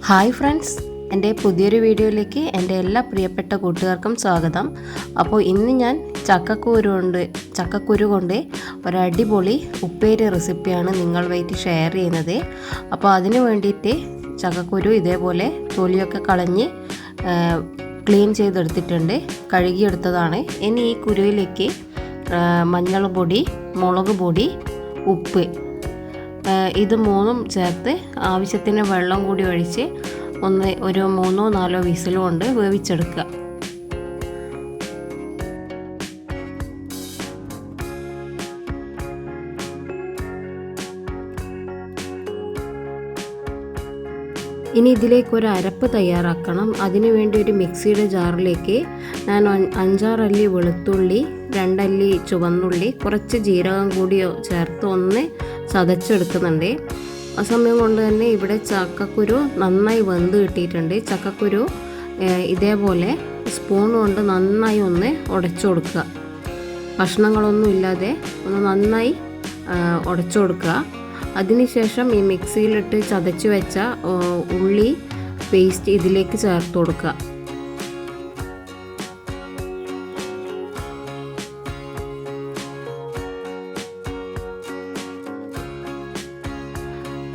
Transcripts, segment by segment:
Hi friends, എൻ്റെ പുതിയൊരു വീഡിയോയിലേക്ക് എൻ്റെ എല്ലാ പ്രിയപ്പെട്ട കൂട്ടുകാർക്കും സ്വാഗതം. അപ്പോൾ ഇന്ന് ഞാൻ ചക്കക്കുരു കൊണ്ട് ഒരടിപൊളി ഉപ്പേരി റെസിപ്പിയാണ് നിങ്ങളുമായിട്ട് ഷെയർ ചെയ്യുന്നത്. അപ്പോൾ അതിന് വേണ്ടിയിട്ട് ചക്കക്കുരു ഇതേപോലെ തൊലിയൊക്കെ കളഞ്ഞ് ക്ലീൻ ചെയ്തെടുത്തിട്ടുണ്ട്, കഴുകിയെടുത്തതാണ്. ഇനി ഈ കുരുവിലേക്ക് മഞ്ഞൾ പൊടി, മുളക് പൊടി, ഉപ്പ് ഇത് മൂന്നും ചേർത്ത് ആവശ്യത്തിന് വെള്ളം കൂടി ഒഴിച്ച് ഒരു 3-4 വിസിൽ കൊണ്ട് വേവിച്ചെടുക്കുക. ഇനി ഇതിലേക്ക് ഒരു അരപ്പ് തയ്യാറാക്കണം. അതിനു വേണ്ടി ഒരു മിക്സിയുടെ ജാറിലേക്ക് ഞാൻ 5-6 അല്ലി വെളുത്തുള്ളി, 2 അല്ലി ചുവന്നുള്ളി, കുറച്ച് ജീരകം കൂടി ചേർത്ത് ഒന്ന് ചതച്ചെടുക്കുന്നുണ്ട്. ആ സമയം കൊണ്ട് തന്നെ ഇവിടെ ചക്കക്കുരു നന്നായി വെന്ത് കിട്ടിയിട്ടുണ്ട്. ചക്കക്കുരു ഇതേപോലെ സ്പൂൺ കൊണ്ട് നന്നായി ഒന്ന് ഉടച്ചു കൊടുക്കുക. കഷ്ണങ്ങളൊന്നും ഇല്ലാതെ ഒന്ന് നന്നായി ഉടച്ചു കൊടുക്കുക. അതിനുശേഷം ഈ മിക്സിയിലിട്ട് ചതച്ച് വെച്ച ഉള്ളി പേസ്റ്റ് ഇതിലേക്ക് ചേർത്ത് കൊടുക്കുക.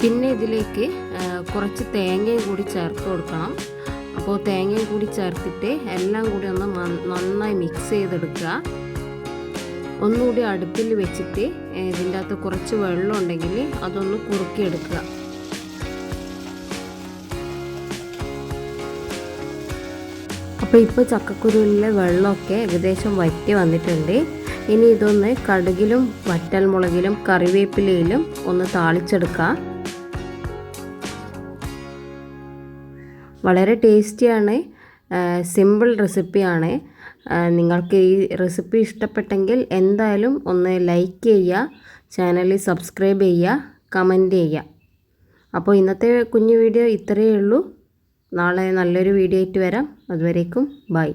പിന്നെ ഇതിലേക്ക് കുറച്ച് തേങ്ങയും കൂടി ചേർത്ത് കൊടുക്കണം. അപ്പോൾ തേങ്ങയും കൂടി ചേർത്തിട്ട് എല്ലാം കൂടി ഒന്ന് നന്നായി മിക്സ് ചെയ്തെടുക്കുക. ഒന്നുകൂടി അടുപ്പിൽ വെച്ചിട്ട് ഇതിൻ്റെ അകത്ത് കുറച്ച് വെള്ളം ഉണ്ടെങ്കിൽ അതൊന്ന് കുറുക്കിയെടുക്കുക. അപ്പോൾ ഇപ്പോൾ ചക്കക്കുരുവിലെ വെള്ളമൊക്കെ ഏകദേശം വറ്റി വന്നിട്ടുണ്ട്. ഇനി ഇതൊന്ന് കടുകിലും വറ്റൽമുളകിലും കറിവേപ്പിലയിലും ഒന്ന് താളിച്ചെടുക്കുക. വളരെ ടേസ്റ്റിയാണ്, സിമ്പിൾ റെസിപ്പിയാണ്. നിങ്ങൾക്ക് ഈ റെസിപ്പി ഇഷ്ടപ്പെട്ടെങ്കിൽ എന്തായാലും ഒന്ന് ലൈക്ക് ചെയ്യുക, ചാനൽ സബ്സ്ക്രൈബ് ചെയ്യുക, കമൻറ്റ് ചെയ്യുക. അപ്പോൾ ഇന്നത്തെ കുഞ്ഞു വീഡിയോ ഇത്രയേ ഉള്ളൂ. നാളെ നല്ലൊരു വീഡിയോ ആയിട്ട് വരാം. അതുവരേക്കും ബൈ.